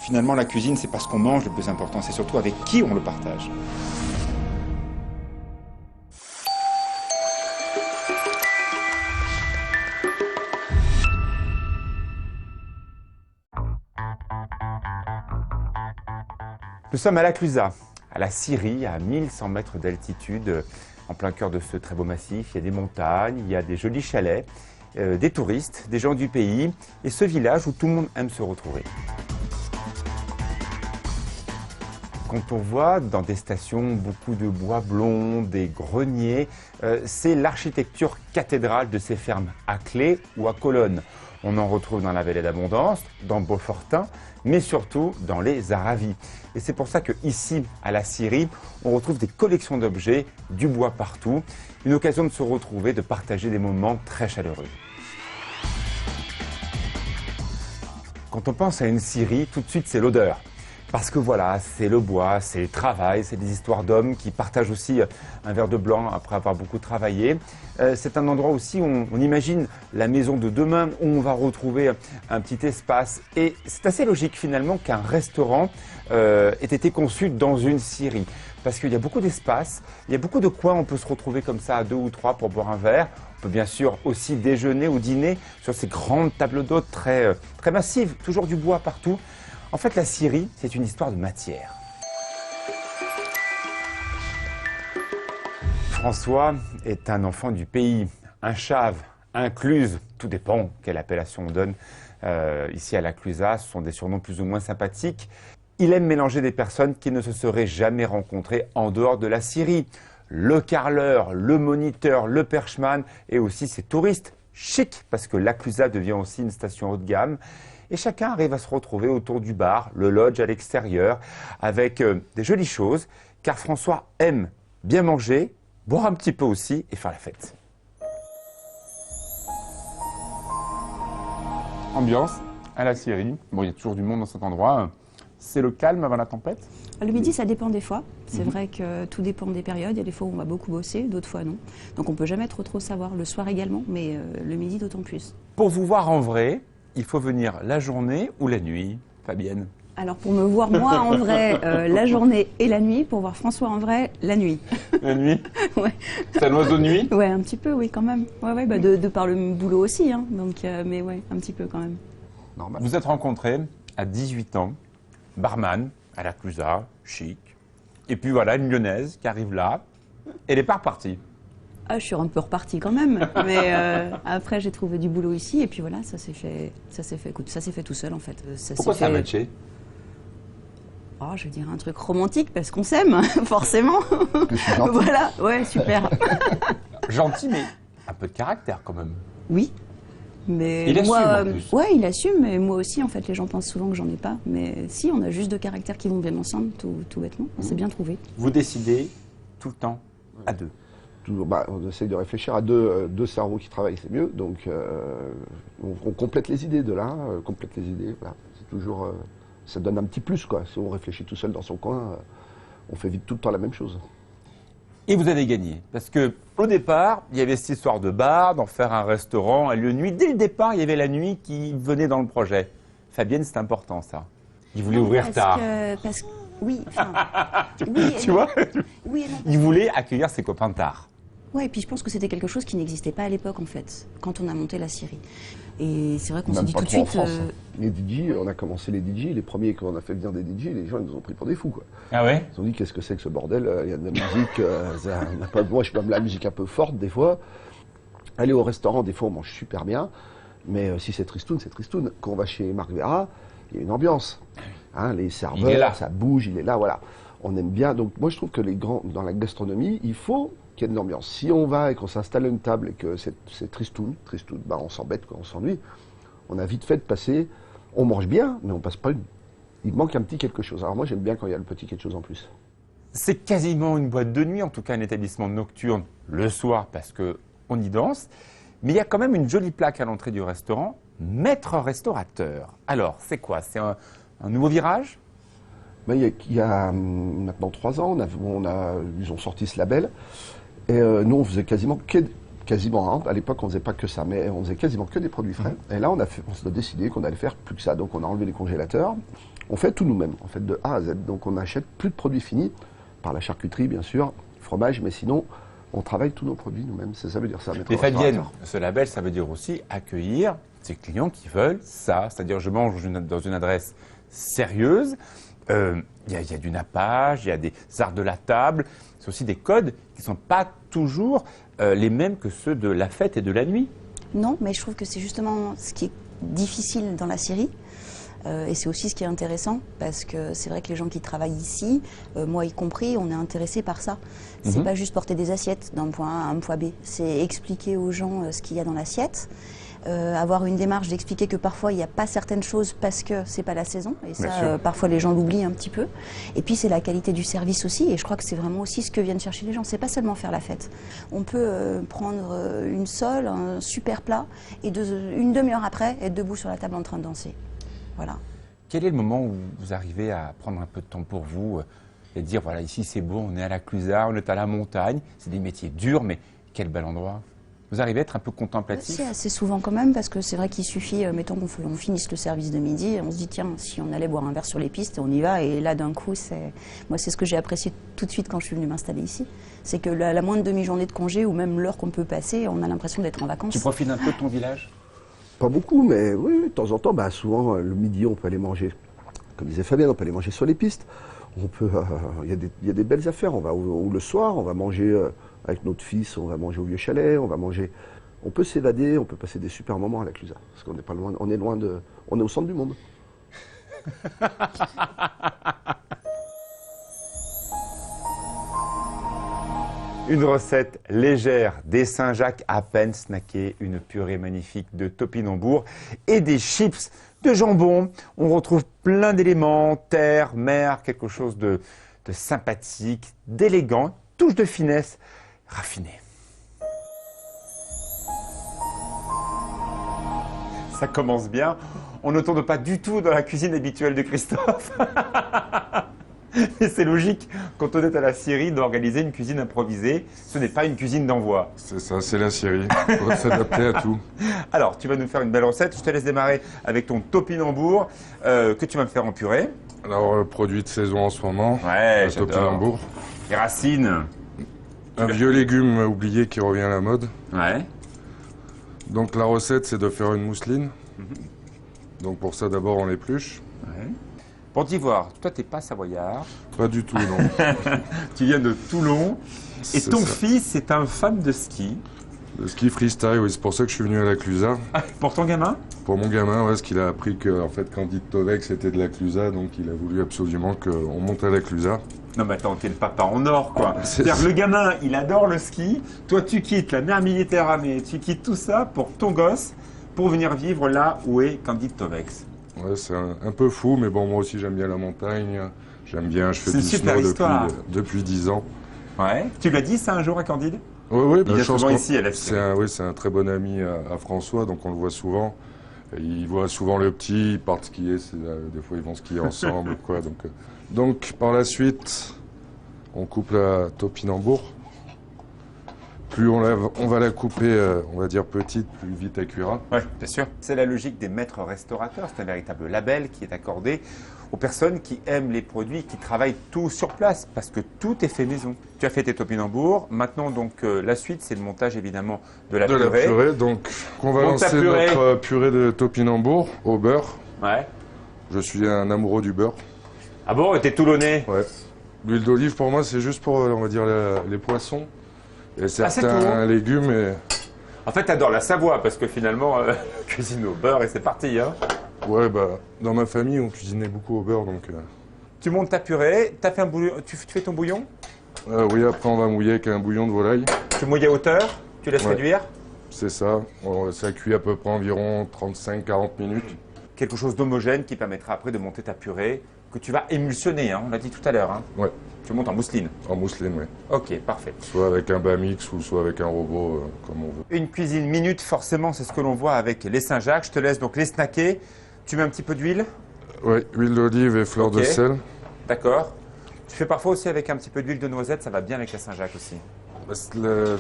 Finalement, la cuisine, c'est pas ce qu'on mange le plus important, c'est surtout avec qui on le partage. Nous sommes à La Clusaz, à la Syrie, à 1100 mètres d'altitude, en plein cœur de ce très beau massif. Il y a des montagnes, il y a des jolis chalets, des touristes, des gens du pays, et ce village où tout le monde aime se retrouver. Quand on voit dans des stations beaucoup de bois blond, des greniers, c'est l'architecture cathédrale de ces fermes à clés ou à colonnes. On en retrouve dans la vallée d'Abondance, dans Beaufortin, mais surtout dans les Aravis. Et c'est pour ça qu'ici, à la Syrie, on retrouve des collections d'objets, du bois partout, une occasion de se retrouver, de partager des moments très chaleureux. Quand on pense à une Syrie, tout de suite c'est l'odeur. Parce que voilà, c'est le bois, c'est le travail, c'est des histoires d'hommes qui partagent aussi un verre de blanc après avoir beaucoup travaillé. C'est un endroit aussi où on imagine la maison de demain, où on va retrouver un petit espace. Et c'est assez logique finalement qu'un restaurant ait été conçu dans une scierie. Parce qu'il y a beaucoup d'espace, il y a beaucoup de coins où on peut se retrouver comme ça à 2 ou 3 pour boire un verre. On peut bien sûr aussi déjeuner ou dîner sur ces grandes tables d'hôtes très massives, toujours du bois partout. En fait, la Syrie, c'est une histoire de matière. François est un enfant du pays, un chave, un cluse, tout dépend quelle appellation on donne. Ici à la Clusaz, ce sont des surnoms plus ou moins sympathiques. Il aime mélanger des personnes qui ne se seraient jamais rencontrées en dehors de la Syrie. Le carreleur, le moniteur, le perchman et aussi ces touristes chics, parce que la Clusaz devient aussi une station haut de gamme. Et chacun arrive à se retrouver autour du bar, le lodge à l'extérieur, avec des jolies choses, car François aime bien manger, boire un petit peu aussi et faire la fête. Ambiance à la Syrie. Bon, il y a toujours du monde dans cet endroit. C'est le calme avant la tempête? Le midi, ça dépend des fois. C'est vrai que tout dépend des périodes. Il y a des fois où on va beaucoup bosser, d'autres fois non. Donc on ne peut jamais trop savoir. Le soir également, mais le midi d'autant plus. Pour vous voir en vrai, il faut venir la journée ou la nuit, Fabienne? Alors pour me voir moi en vrai, la journée et la nuit. Pour voir François en vrai, la nuit. La nuit? Ouais. C'est un oiseau de nuit? Ouais, un petit peu, oui, quand même. Ouais, bah de par le boulot aussi, hein. Donc, mais ouais, un petit peu quand même. Normal. Vous êtes rencontrés à 18 ans, barman à la Clusaz, chic. Et puis voilà, une Lyonnaise qui arrive là, elle n'est pas repartie. Ah, je suis un peu repartie quand même, mais après j'ai trouvé du boulot ici et puis voilà, ça s'est fait tout seul en fait. Pourquoi ça a matché? Oh, je veux dire un truc romantique parce qu'on s'aime, forcément. Voilà, ouais, super. Gentil, mais un peu de caractère quand même. Oui, mais il moi, assume en plus. Ouais, il assume, mais moi aussi en fait, les gens pensent souvent que j'en ai pas, mais si, on a juste deux caractères qui vont bien ensemble, tout bêtement. On s'est bien trouvé. Vous décidez tout le temps à deux. Toujours, on essaye de réfléchir à deux cerveaux qui travaillent, c'est mieux. Donc, on complète les idées de là, complète les idées. Voilà. C'est toujours, ça donne un petit plus, quoi. Si on réfléchit tout seul dans son coin, on fait vite tout le temps la même chose. Et vous avez gagné, parce que au départ, il y avait cette histoire de bar, d'en faire un restaurant, un lieu de nuit. Dès le départ, il y avait la nuit qui venait dans le projet. Fabienne, c'est important, ça. Il voulait ouvrir tard. Oui, enfin, Tu vois? Oui et non. Il voulait accueillir ses copains tard. Ouais, et puis je pense que c'était quelque chose qui n'existait pas à l'époque en fait, quand on a monté la Syrie. Et c'est vrai qu'on s'est dit tout de suite. Les DJ, on a commencé les DJ, les premiers qu'on a fait venir des DJ, les gens ils nous ont pris pour des fous, quoi. Ah ouais? Ils ont dit qu'est-ce que c'est que ce bordel, il y a de la musique, on n'a pas, moi je suis même la musique un peu forte des fois. Aller au restaurant, des fois on mange super bien, mais si c'est tristoun, c'est tristoun. Quand on va chez Marc Vera, il y a une ambiance. Hein, les serveurs, ça bouge, il est là, voilà. On aime bien. Donc moi je trouve que dans la gastronomie, il faut qu'il y ait de l'ambiance. Si on va et qu'on s'installe à une table et que c'est tristoun, bah on s'embête, on s'ennuie. On a vite fait de passer, on mange bien, mais on passe pas il manque un petit quelque chose. Alors moi j'aime bien quand il y a le petit quelque chose en plus. C'est quasiment une boîte de nuit, en tout cas un établissement nocturne le soir parce qu'on y danse. Mais il y a quand même une jolie plaque à l'entrée du restaurant, maître restaurateur. Alors, c'est quoi? C'est un nouveau virage? Ben, il y a maintenant 3 ans, ils ont sorti ce label. Et nous, on faisait quasiment quasiment. Hein. À l'époque, on faisait pas que ça, mais on faisait quasiment que des produits frais. Et là, on s'est décidé qu'on allait faire plus que ça. Donc, on a enlevé les congélateurs. On fait tout nous-mêmes, en fait, de A à Z. Donc, on n'achète plus de produits finis, par la charcuterie, bien sûr, fromage, mais sinon, on travaille tous nos produits nous-mêmes. Ça veut dire ça. Mais Fabienne, ce label, ça veut dire aussi accueillir ces clients qui veulent ça. C'est-à-dire, je mange dans une adresse sérieuse. Il y a du nappage, il y a des arts de la table. C'est aussi des codes qui ne sont pas toujours les mêmes que ceux de la fête et de la nuit. Non, mais je trouve que c'est justement ce qui est difficile dans la série. Et c'est aussi ce qui est intéressant, parce que c'est vrai que les gens qui travaillent ici, moi y compris, on est intéressés par ça. C'est pas juste porter des assiettes d'un point A à un point B, c'est expliquer aux gens ce qu'il y a dans l'assiette, avoir une démarche d'expliquer que parfois il n'y a pas certaines choses parce que c'est pas la saison, et ça parfois les gens l'oublient un petit peu. Et puis c'est la qualité du service aussi, et je crois que c'est vraiment aussi ce que viennent chercher les gens, c'est pas seulement faire la fête. On peut prendre une sole, un super plat, et une demi-heure après être debout sur la table en train de danser. Voilà. Quel est le moment où vous arrivez à prendre un peu de temps pour vous et dire, voilà, ici c'est beau, on est à la Clusaz, on est à la montagne, c'est des métiers durs, mais quel bel endroit. Vous arrivez à être un peu contemplatif? C'est assez souvent quand même, parce que c'est vrai qu'il suffit, mettons qu'on finisse le service de midi, et on se dit, tiens, si on allait boire un verre sur les pistes, on y va, et là d'un coup, moi c'est ce que j'ai apprécié tout de suite quand je suis venue m'installer ici, c'est que la moindre demi-journée de congé, ou même l'heure qu'on peut passer, on a l'impression d'être en vacances. Tu profites un peu de ton village? Pas beaucoup, mais oui, de temps en temps, souvent, le midi, on peut aller manger, comme disait Fabien, on peut aller manger sur les pistes. On peut, il y a des belles affaires. On va, ou le soir, on va manger avec notre fils, on va manger au vieux chalet, on peut s'évader, on peut passer des super moments à la Clusaz. Parce qu'on n'est pas loin, on est au centre du monde. Une recette légère, des Saint-Jacques à peine snackés, une purée magnifique de topinambour et des chips de jambon. On retrouve plein d'éléments, terre, mer, quelque chose de sympathique, d'élégant, touche de finesse, raffinée. Ça commence bien. On ne tourne pas du tout dans la cuisine habituelle de Christophe. Mais c'est logique, quand on est à la Syrie, d'organiser une cuisine improvisée. Ce n'est pas une cuisine d'envoi. C'est ça, c'est la Syrie. Il faut s'adapter à tout. Alors, tu vas nous faire une belle recette. Je te laisse démarrer avec ton topinambour que tu vas me faire en purée. Alors, produit de saison en ce moment, Ouais, le j'adore. topinambour. Les racines. Un vieux légume oublié qui revient à la mode. Ouais. Donc la recette, c'est de faire une mousseline. Donc pour ça, d'abord, on l'épluche. Ouais. Pour d'Ivoire, toi, t'es pas savoyard. Pas du tout, non. Tu viens de Toulon. Et C'est ton ça. fils est un fan de ski. Le ski freestyle, oui, c'est pour ça que je suis venu à la Clusaz. Pour ton gamin? Pour mon gamin, ouais, parce qu'il a appris que en fait, Candide Tovex était de la Clusaz, donc il a voulu absolument qu'on monte à la Clusaz. Non mais attends, t'es le papa en or quoi. C'est C'est-à-dire ça. que le gamin, il adore le ski. Toi, tu quittes la mer Méditerranée, tu quittes tout ça pour ton gosse, pour venir vivre là où est Candide Tovex. Ouais, c'est un peu fou, mais bon, moi aussi j'aime bien la montagne. J'aime bien, je fais C'est du une super snow histoire. depuis 10 ans. Ouais. Tu l'as dit ça un jour à Candide? Oui, Il vient souvent ici à la Syrie. c'est un très bon ami à François, donc on le voit souvent. Et il voit souvent le petit, ils partent skier, des fois ils vont skier ensemble ou quoi. Donc par la suite, on coupe la topinambour. Plus on va la couper, on va dire petite, plus vite elle cuira. Oui, bien sûr. C'est la logique des maîtres restaurateurs. C'est un véritable label qui est accordé aux personnes qui aiment les produits, qui travaillent tout sur place, parce que tout est fait maison. Tu as fait tes topinambours. Maintenant, donc, la suite, c'est le montage, évidemment, de la purée. Donc on va Monte ta lancer purée. notre purée de topinambour au beurre. Ouais. Je suis un amoureux du beurre. Ah bon, t'es toulonnais? Ouais. L'huile d'olive, pour moi, c'est juste pour, on va dire, les poissons. Et c'est certains tout, hein. légumes. Et... En fait, t'adores la Savoie, parce que finalement, cuisine au beurre et c'est parti, hein. Ouais, dans ma famille, on cuisinait beaucoup au beurre, donc... Tu montes ta purée, t'as fait un bouillon, tu fais ton bouillon, oui, après, on va mouiller avec un bouillon de volaille. tu mouilles à hauteur, tu laisses Ouais. réduire. C'est ça. Ça cuit à peu près environ 35-40 minutes. Quelque chose d'homogène qui permettra après de monter ta purée, que tu vas émulsionner, hein, on l'a dit tout à l'heure. Hein. Ouais, Tu montes en mousseline. en mousseline, oui. Ok, parfait. Soit avec un bas mix ou soit avec un robot, comme on veut. Une cuisine minute, forcément, c'est ce que l'on voit avec les Saint-Jacques. Je te laisse donc les snacker. Tu mets un petit peu d'huile, Oui, huile d'olive et fleur Ok. de sel. d'accord. Tu fais parfois aussi avec un petit peu d'huile de noisette, ça va bien avec la Saint-Jacques aussi.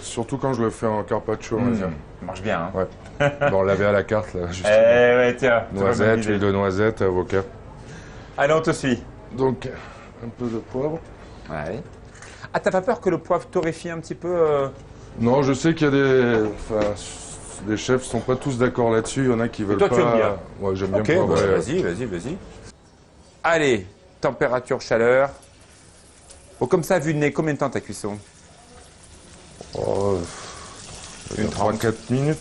Surtout quand je le fais en carpaccio, on va dire. Ça marche bien. Hein. Ouais. Bon, on l'avait à la carte, là, justement. Ouais, tiens. Noisette, huile de noisette, avocat. Allez, on te suit. Donc, un peu de poivre. Ouais. Ah, t'as pas peur que le poivre torréfie un petit peu Non, je sais qu'il y a des chefs qui sont pas tous d'accord là-dessus. Il y en a qui veulent toi, pas. tu aimes bien? Ouais, j'aime bien Ok, le poivre. bah, Ouais. vas-y. Allez, température, chaleur. Oh, comme ça, vu de nez, combien de temps ta cuisson? Oh, Une 3-4 minutes.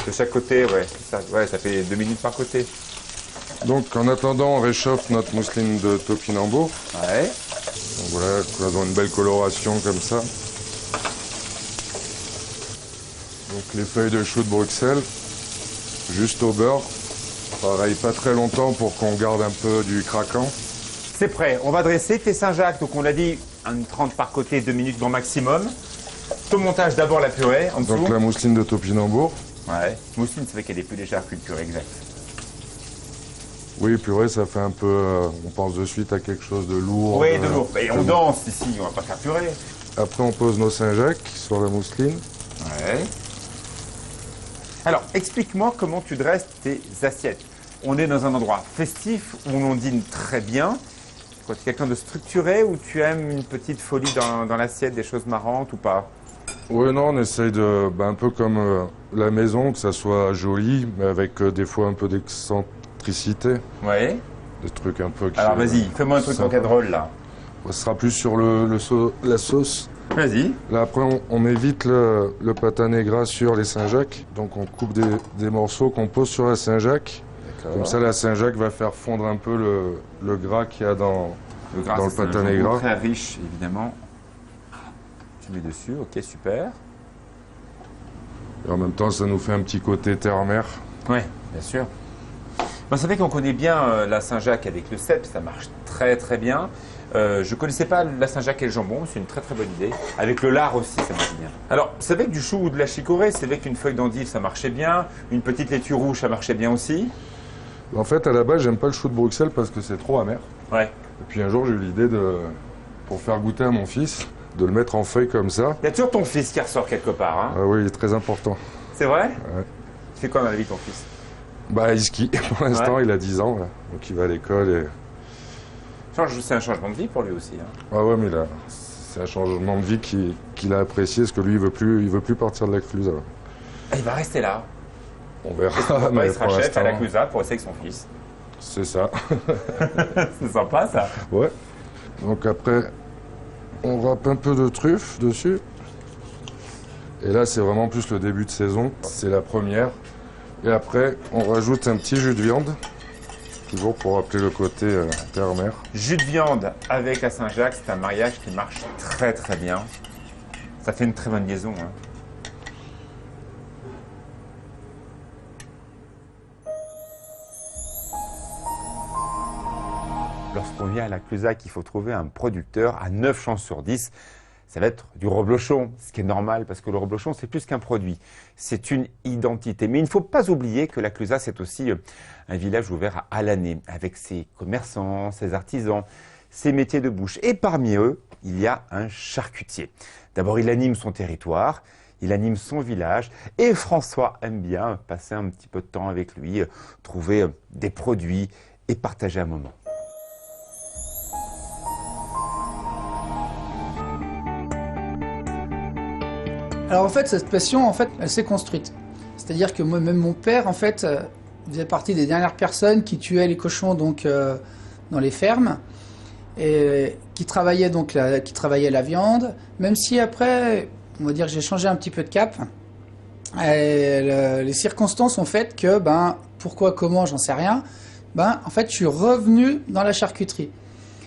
De chaque côté, ouais. Ça fait 2 minutes par côté. Donc, en attendant, on réchauffe notre mousseline de topinambour. Ouais. Donc voilà, nous avons une belle coloration comme ça. Donc les feuilles de chou de Bruxelles, juste au beurre. Pareil, pas très longtemps pour qu'on garde un peu du craquant. C'est prêt. On va dresser tes Saint-Jacques. Donc, on l'a dit, une 30 par côté, 2 minutes grand maximum. Ton montage, d'abord la purée en dessous. Donc la mousseline de topinambour. Ouais. Mousseline, c'est vrai qu'elle est plus légère qu'une purée, exact. Oui, purée, ça fait un peu... on pense de suite à quelque chose de lourd. Oui, de lourd. Et on danse ici, on va pas faire purée. Après, on pose nos Saint-Jacques sur la mousseline. Ouais. Alors, explique-moi comment tu dresses tes assiettes. On est dans un endroit festif où on dîne très bien. Tu es quelqu'un de structuré ou tu aimes une petite folie dans l'assiette, des choses marrantes ou pas? Oui, non, on essaye de... un peu comme la maison, que ça soit joli, mais avec des fois un peu d'excentricité. Ouais. Des trucs un peu... Alors vas-y, fais-moi un truc en drôle là. Ce sera plus sur la sauce. Vas-y. Là, après, on évite le patané gras sur les Saint-Jacques. Donc, on coupe des morceaux qu'on pose sur la Saint-Jacques. Comme ça, la Saint-Jacques va faire fondre un peu le gras qu'il y a dans le patané gras. Très riche, évidemment. Tu mets dessus, ok, super. Et en même temps, ça nous fait un petit côté terre-mer. Oui, bien sûr. Vous savez qu'on connaît bien la Saint-Jacques avec le cèpe, ça marche très très bien. Je ne connaissais pas la Saint-Jacques et le jambon, c'est une très très bonne idée. Avec le lard aussi, ça marche bien. Alors, c'est vrai que du chou ou de la chicorée, c'est vrai qu'une feuille d'endive, ça marchait bien. Une petite laitue rouge, ça marchait bien aussi. En fait, à la base, j'aime pas le chou de Bruxelles parce que c'est trop amer. Ouais. Et puis un jour, j'ai eu l'idée pour faire goûter à mon fils, de le mettre en feuille comme ça. Il y a toujours ton fils qui ressort quelque part, hein? Ah oui, il est très important. C'est vrai? Ouais. Tu fais quoi dans la vie, ton fils? Bah, il skie. Pour l'instant, Ouais. il a 10 ans, là. Donc il va à l'école et... C'est un changement de vie pour lui aussi, hein? Ah ouais, mais là, c'est un changement de vie qu'il a apprécié, parce que lui, il veut plus partir de la Clusa. Ah, il va rester là. On verra. Il Mais sera pour chef à la l'instant, Clusa pour essayer avec son fils. c'est ça. C'est sympa, ça. Ouais. Donc après, on râpe un peu de truffe dessus. Et là, c'est vraiment plus le début de saison. C'est la première. Et après, on rajoute un petit jus de viande. Toujours pour rappeler le côté terre-mer. Jus de viande avec la Saint-Jacques, c'est un mariage qui marche très très bien. Ça fait une très bonne liaison, hein. Lorsqu'on vient à la Clusac, il faut trouver un producteur à 9 chances sur 10. Ça va être du reblochon, ce qui est normal parce que le reblochon, c'est plus qu'un produit. C'est une identité. Mais il ne faut pas oublier que la Clusa, c'est aussi un village ouvert à l'année, avec ses commerçants, ses artisans, ses métiers de bouche. Et parmi eux, il y a un charcutier. D'abord, il anime son territoire, il anime son village. Et François aime bien passer un petit peu de temps avec lui, trouver des produits et partager un moment. Alors en fait, cette passion, en fait, elle s'est construite. C'est-à-dire que moi, même mon père, en fait, faisait partie des dernières personnes qui tuaient les cochons donc dans les fermes et qui travaillaient donc la viande. Même si après, on va dire que j'ai changé un petit peu de cap. Et les circonstances ont fait que, pourquoi, comment, j'en sais rien. En fait, je suis revenu dans la charcuterie.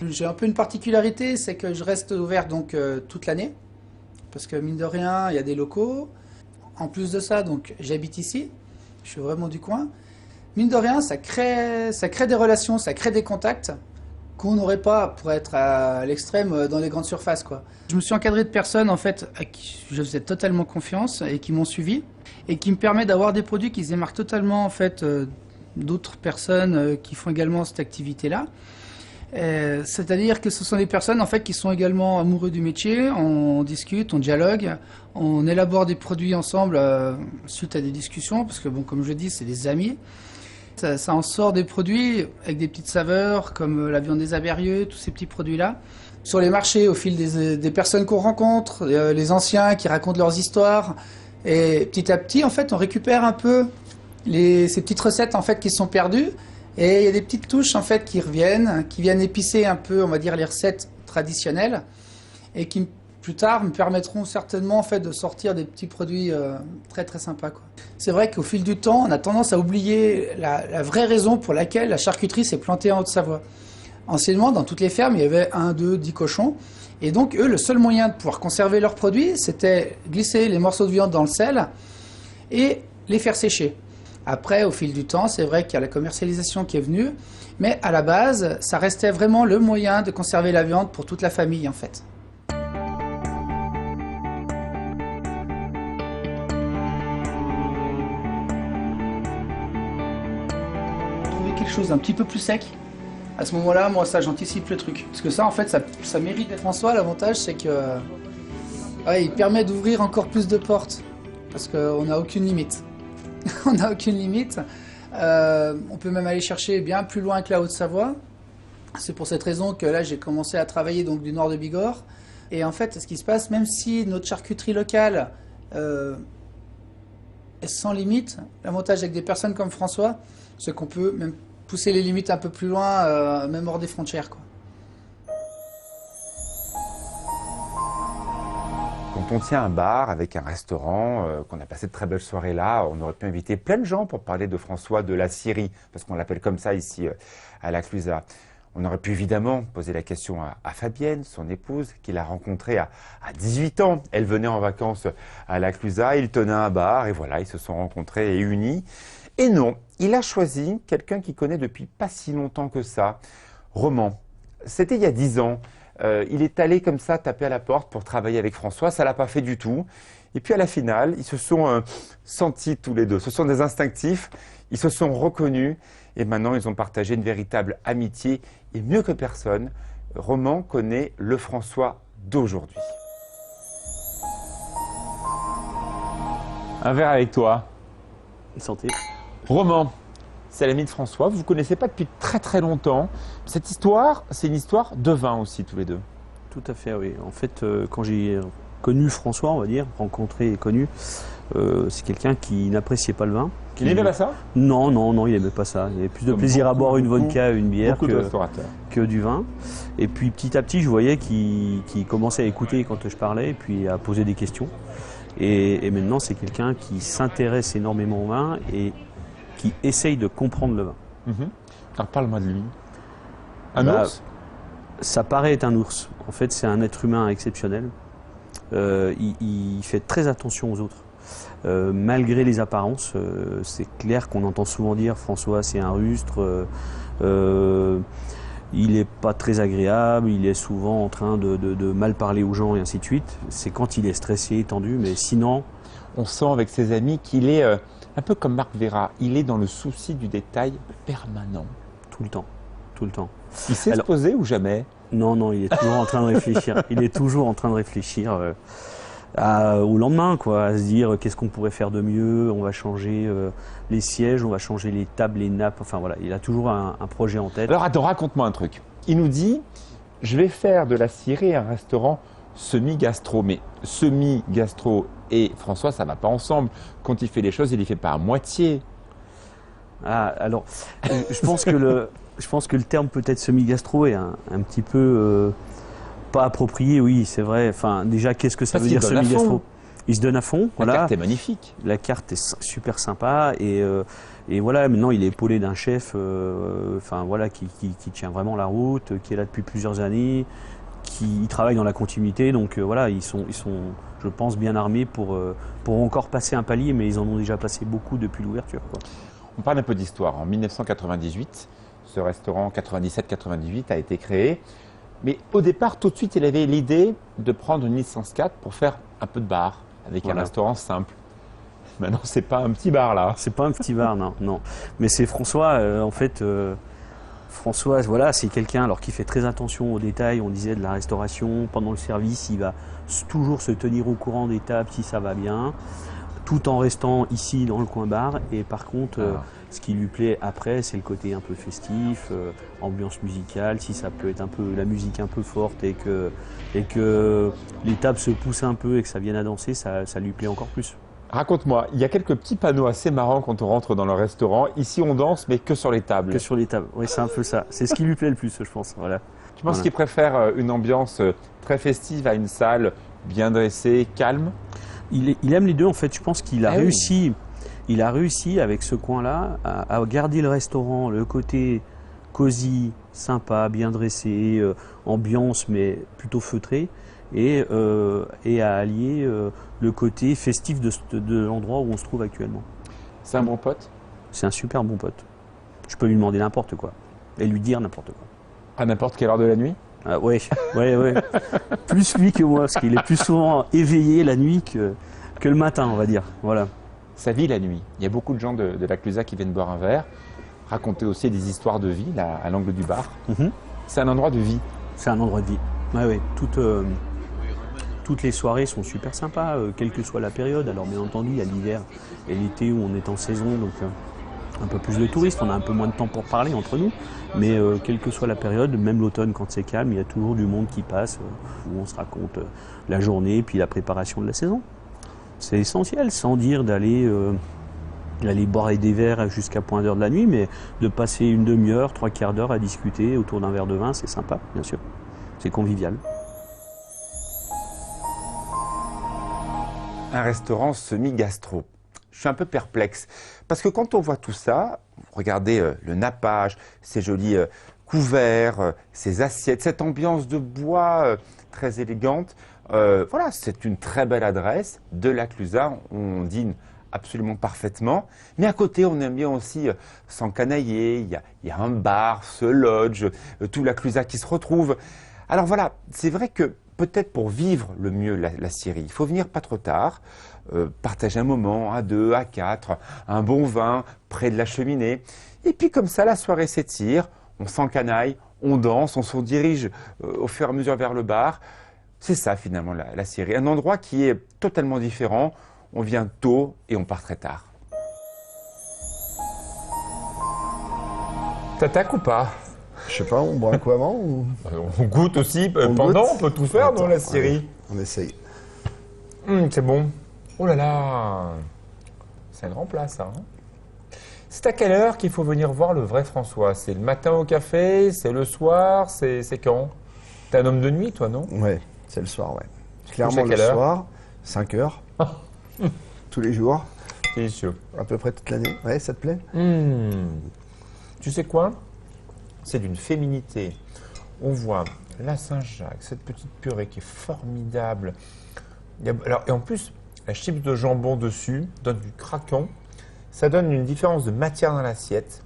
J'ai un peu une particularité, c'est que je reste ouvert donc toute l'année. Parce que mine de rien, il y a des locaux. En plus de ça, donc j'habite ici. Je suis vraiment du coin. Mine de rien, ça crée des relations, ça crée des contacts qu'on n'aurait pas pour être à l'extrême dans les grandes surfaces, quoi. Je me suis encadré de personnes en fait à qui je faisais totalement confiance et qui m'ont suivi et qui me permet d'avoir des produits qui se démarquent totalement en fait d'autres personnes qui font également cette activité-là. C'est-à-dire que ce sont des personnes en fait qui sont également amoureux du métier. On discute, on dialogue, on élabore des produits ensemble suite à des discussions, parce que bon, comme je dis, c'est des amis. Ça en sort des produits avec des petites saveurs comme la viande des aberrieux, tous ces petits produits-là. Sur les marchés, au fil des personnes qu'on rencontre, les anciens qui racontent leurs histoires, et petit à petit, en fait, on récupère un peu ces petites recettes en fait qui sont perdues. Et il y a des petites touches en fait qui reviennent, qui viennent épicer un peu, on va dire, les recettes traditionnelles, et qui plus tard me permettront certainement en fait de sortir des petits produits très très sympas, quoi. C'est vrai qu'au fil du temps, on a tendance à oublier la vraie raison pour laquelle la charcuterie s'est plantée en Haute-Savoie. Anciennement, dans toutes les fermes, il y avait 1, 2, 10 cochons, et donc eux, le seul moyen de pouvoir conserver leurs produits, c'était glisser les morceaux de viande dans le sel et les faire sécher. Après, au fil du temps, c'est vrai qu'il y a la commercialisation qui est venue, mais à la base, ça restait vraiment le moyen de conserver la viande pour toute la famille, en fait. Trouver quelque chose d'un petit peu plus sec. À ce moment-là, moi, ça, j'anticipe le truc. Parce que ça, en fait, ça mérite d'être en soi. L'avantage, c'est que ouais, il permet d'ouvrir encore plus de portes. Parce qu'on n'a aucune limite. On n'a aucune limite. On peut même aller chercher bien plus loin que la Haute-Savoie. C'est pour cette raison que là, j'ai commencé à travailler donc, du nord de Bigorre. Et en fait, ce qui se passe, même si notre charcuterie locale est sans limite, l'avantage avec des personnes comme François, c'est qu'on peut même pousser les limites un peu plus loin, même hors des frontières, quoi. Quand on tient un bar avec un restaurant, qu'on a passé de très belles soirées là, on aurait pu inviter plein de gens pour parler de François de la Syrie, parce qu'on l'appelle comme ça ici à la Clusaz. On aurait pu évidemment poser la question à Fabienne, son épouse, qu'il a rencontrée à 18 ans. Elle venait en vacances à la Clusaz, il tenait un bar et voilà, ils se sont rencontrés et unis. Et non, il a choisi quelqu'un qu'il connaît depuis pas si longtemps que ça, Roman. C'était il y a 10 ans. Il est allé comme ça taper à la porte pour travailler avec François, ça l'a pas fait du tout. Et puis à la finale, ils se sont sentis tous les deux. Ce sont des instinctifs, ils se sont reconnus et maintenant ils ont partagé une véritable amitié. Et mieux que personne, Roman connaît le François d'aujourd'hui. Un verre avec toi. Santé. Roman, c'est l'ami de François, vous ne vous connaissez pas depuis très très longtemps. Cette histoire, c'est une histoire de vin aussi, tous les deux. Tout à fait, oui. En fait, quand j'ai connu François, on va dire, rencontré et connu, c'est quelqu'un qui n'appréciait pas le vin. Il n'aimait pas ça? Non, il n'aimait pas ça. Il avait plus de plaisir à boire une vodka, une bière que du vin. Et puis petit à petit, je voyais qu'il commençait à écouter quand je parlais et puis à poser des questions. Et maintenant, c'est quelqu'un qui s'intéresse énormément au vin et qui essaye de comprendre le vin. Alors parle-moi de lui. Un ours? Ça paraît être un ours. En fait, c'est un être humain exceptionnel. Il fait très attention aux autres. Malgré les apparences, c'est clair qu'on entend souvent dire François c'est un rustre, il n'est pas très agréable, il est souvent en train de mal parler aux gens et ainsi de suite. C'est quand il est stressé, tendu, mais sinon... On sent avec ses amis qu'il est un peu comme Marc Vera, il est dans le souci du détail permanent. Tout le temps, tout le temps. Il sait se poser ou jamais? Non, il est toujours en train de réfléchir. Il est toujours en train de réfléchir au lendemain, quoi, à se dire qu'est-ce qu'on pourrait faire de mieux, on va changer les sièges, on va changer les tables, les nappes, enfin voilà, il a toujours un projet en tête. Alors attends, raconte-moi un truc. Il nous dit, je vais faire de la Syrie un restaurant semi-gastro, mais semi-gastro et François, ça ne va pas ensemble. Quand il fait les choses, il les fait pas à moitié. Ah, alors, je pense que le terme peut-être semi-gastro est un petit peu pas approprié, oui, c'est vrai. Enfin, déjà, qu'est-ce que ça veut dire semi-gastro? Il se donne à fond. La voilà. carte est magnifique. La carte est super sympa et voilà, maintenant il est épaulé d'un chef enfin, voilà, qui tient vraiment la route, qui est là depuis plusieurs années, qui travaille dans la continuité. Donc voilà, ils sont, je pense, bien armés pour encore passer un palier, mais ils en ont déjà passé beaucoup depuis l'ouverture, quoi. On parle un peu d'histoire. En 1998, ce restaurant 97-98 a été créé. Mais au départ, tout de suite, il avait l'idée de prendre une licence 4 pour faire un peu de bar, avec un restaurant simple. Maintenant, c'est pas un petit bar là. C'est pas un petit bar, non. Mais c'est François, en fait, François, voilà, c'est quelqu'un alors qui fait très attention aux détails. On disait de la restauration pendant le service, il va toujours se tenir au courant des tables si ça va bien, tout en restant ici dans le coin bar. Et par contre, ce qui lui plaît après, c'est le côté un peu festif, ambiance musicale. Si ça peut être un peu la musique un peu forte et que les tables se poussent un peu et que ça vienne à danser, ça lui plaît encore plus. Raconte-moi, il y a quelques petits panneaux assez marrants quand on rentre dans le restaurant. Ici, on danse, mais que sur les tables. Que sur les tables, oui, c'est un peu ça. C'est ce qui lui plaît le plus, je pense. Voilà. Tu penses qu'il préfère une ambiance très festive à une salle bien dressée, calme? Il aime les deux, en fait. Je pense qu'il a Ah oui. réussi. Il a réussi avec ce coin-là à garder le restaurant, le côté cosy, sympa, bien dressé, ambiance mais plutôt feutrée, et à allier le côté festif de l'endroit où on se trouve actuellement. C'est un bon pote? C'est un super bon pote. Je peux lui demander n'importe quoi et lui dire n'importe quoi. À n'importe quelle heure de la nuit? Ah, ouais. Plus lui que moi, parce qu'il est plus souvent éveillé la nuit que le matin, on va dire. Voilà. Sa vie la nuit. Il y a beaucoup de gens de la Clusaz qui viennent boire un verre, raconter aussi des histoires de vie là, à l'angle du bar. C'est un endroit de vie. C'est un endroit de vie. Ouais. Toutes les soirées sont super sympas, quelle que soit la période. Alors bien entendu, il y a l'hiver et l'été où on est en saison, donc un peu plus de touristes, on a un peu moins de temps pour parler entre nous. Mais quelle que soit la période, même l'automne quand c'est calme, il y a toujours du monde qui passe, où on se raconte la journée puis la préparation de la saison. C'est essentiel, sans dire d'aller boire des verres jusqu'à point d'heure de la nuit, mais de passer une demi-heure, 3/4 d'heure à discuter autour d'un verre de vin, c'est sympa, bien sûr. C'est convivial. Un restaurant semi-gastro. Je suis un peu perplexe, parce que quand on voit tout ça, regardez le nappage, ces jolis couverts, ces assiettes, cette ambiance de bois très élégante, voilà, c'est une très belle adresse de la Clusaz, on dîne absolument parfaitement, mais à côté on aime bien aussi s'encanailler, il y a un bar, ce lodge, tout la Clusaz qui se retrouve. Alors voilà, c'est vrai que peut-être pour vivre le mieux la Syrie, il faut venir pas trop tard, partager un moment à 2, à 4, un bon vin près de la cheminée. Et puis comme ça, la soirée s'étire, on s'encanaille, on danse, on se dirige au fur et à mesure vers le bar. C'est ça finalement la Syrie, un endroit qui est totalement différent. On vient tôt et on part très tard. T'attaques ou pas? Je sais pas, on boit un coup avant ou On goûte aussi, pendant, goûte. on peut tout faire Attends, dans la Syrie. ouais, on essaye. C'est bon. Oh là là, c'est un grand plat ça. C'est à quelle heure qu'il faut venir voir le vrai François? C'est le matin au café, c'est le soir, c'est quand? T'es un homme de nuit toi, non? Ouais, c'est le soir, ouais. couches Clairement à le quelle heure soir, 5 heures. Tous les jours, C'est sûr. à peu près toute l'année. Ouais, ça te plaît? Tu sais quoi? C'est d'une féminité. On voit la Saint-Jacques, cette petite purée qui est formidable. Et en plus, la chips de jambon dessus donne du craquant. Ça donne une différence de matière dans l'assiette.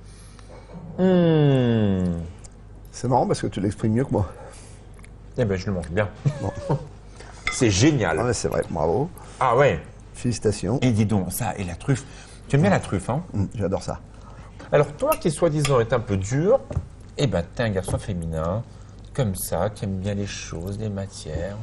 C'est marrant parce que tu l'exprimes mieux que moi. Eh ben, je le mange bien. Bon. C'est génial. Ah ouais, c'est vrai, bravo. Ah ouais. Félicitations. Et dis donc, ça, et la truffe. Tu aimes bien la truffe, hein? J'adore ça. Alors toi qui soi-disant est un peu dur, eh ben t'es un garçon féminin, comme ça, qui aime bien les choses, les matières.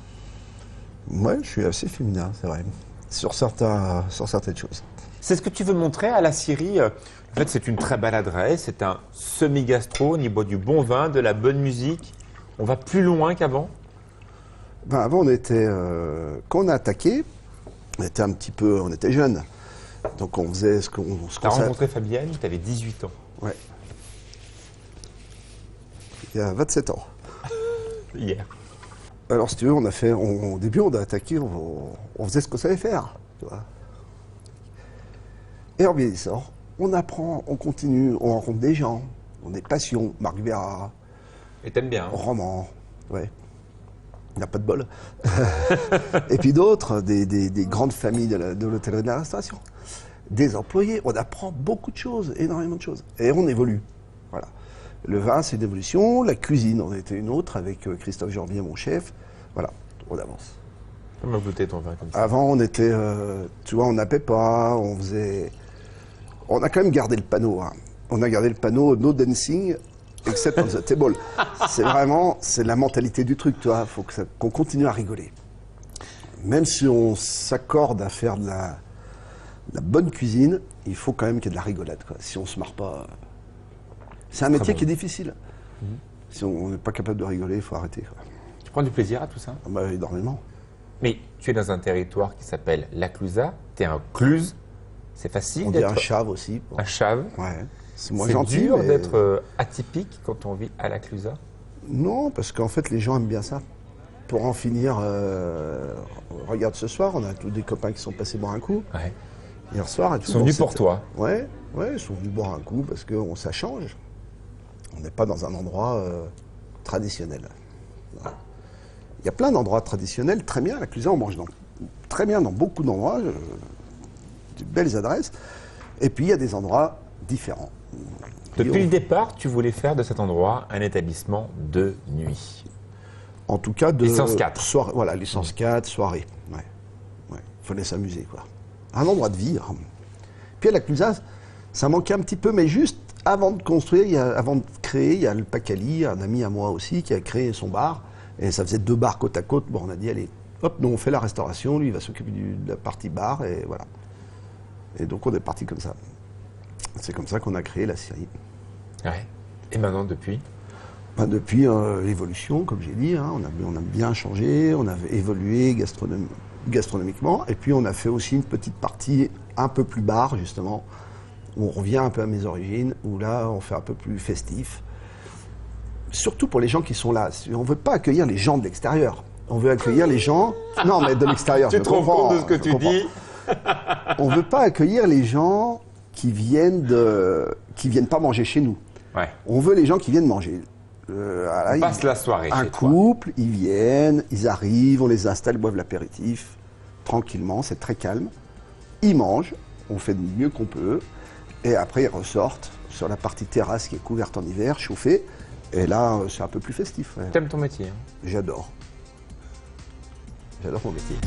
Ouais, je suis assez féminin, c'est vrai. Sur certaines choses. C'est ce que tu veux montrer à la Syrie. En fait, c'est une très belle adresse, c'est un semi-gastro, on y boit du bon vin, de la bonne musique. On va plus loin qu'avant. Ben, avant, on était, quand on a attaqué, on était jeunes. Donc on faisait ce qu'on T'as savait. rencontré Fabienne, tu avais 18 ans. Ouais. Il y a 27 ans. Hier. Alors si tu veux, au début on a attaqué, on faisait ce qu'on savait faire. Tu vois. Et en vieillissant, on apprend, on continue, on rencontre des gens, on est passion, Marc Vera, Et t'aimes bien, hein? roman, ouais. Il n'y a pas de bol. Et puis d'autres, des grandes familles de l'hôtellerie et de la restauration. Des employés, on apprend beaucoup de choses, énormément de choses. Et on évolue. Voilà. Le vin, c'est une évolution. La cuisine, on a été une autre avec Christophe Jorbier, mon chef. Voilà, on avance. Comment goûter ton vin comme ça? Avant, on était, tu vois, on nappait pas, on faisait... On a quand même gardé le panneau. Hein. On a gardé le panneau no dancing except on the table. C'est vraiment, c'est la mentalité du truc, tu vois. Faut qu'on continue à rigoler. Même si on s'accorde à faire de la bonne cuisine, il faut quand même qu'il y ait de la rigolade, quoi. Si on se marre pas, c'est un métier qui est difficile. Si on n'est pas capable de rigoler, il faut arrêter, quoi. Tu prends du plaisir à tout ça? Ah bah, énormément. Mais tu es dans un territoire qui s'appelle la Clusaz, tu es un Cluse, c'est facile On dit d'être un chave aussi. un chave. Ouais. C'est moins C'est gentil. dur mais- d'être atypique quand on vit à la Clusaz. Non, parce qu'en fait, les gens aiment bien ça. Pour en finir, regarde ce soir, on a tous des copains qui sont passés boire un coup. Ouais. Hier soir et tout. Ils sont venus pour toi. Ouais, ils sont venus boire un coup parce que ça change. On n'est pas dans un endroit traditionnel. Voilà. Il y a plein d'endroits traditionnels, très bien. À la Clusaz, on mange très bien dans beaucoup d'endroits, de belles adresses. Et puis, il y a des endroits différents. Depuis le départ, tu voulais faire de cet endroit un établissement de nuit. En tout cas, de Licence 4. Voilà, licence 4, soirée. Ouais. Il fallait s'amuser, quoi. Un endroit de vivre. Puis à la Clusaz, ça manquait un petit peu, mais juste avant de construire, avant de créer, il y a le Pacali, un ami à moi aussi, qui a créé son bar. Et ça faisait 2 bars côte à côte. Bon, on a dit, allez, hop, nous on fait la restauration, lui il va s'occuper de la partie bar, et voilà. Et donc on est parti comme ça. C'est comme ça qu'on a créé la série. Ouais. Et maintenant, depuis? Ben, depuis l'évolution, comme j'ai dit, hein, on a bien changé, on a évolué gastronomiquement, et puis on a fait aussi une petite partie un peu plus bar, justement, où on revient un peu à mes origines, où là on fait un peu plus festif. Surtout pour les gens qui sont là. On ne veut pas accueillir les gens de l'extérieur. On veut accueillir les gens... Non, mais de l'extérieur, Tu je te rends comprends, compte de ce que je tu comprends. dis? On ne veut pas accueillir les gens qui viennent pas manger chez nous. Ouais. On veut les gens qui viennent manger. Voilà, On passe la soirée un chez toi. couple, ils viennent, ils arrivent, on les installe, ils boivent l'apéritif, tranquillement, c'est très calme. Ils mangent, on fait du mieux qu'on peut, et après ils ressortent sur la partie terrasse qui est couverte en hiver, chauffée, et là c'est un peu plus festif. Ouais. T'aimes ton métier, hein? J'adore. J'adore mon métier.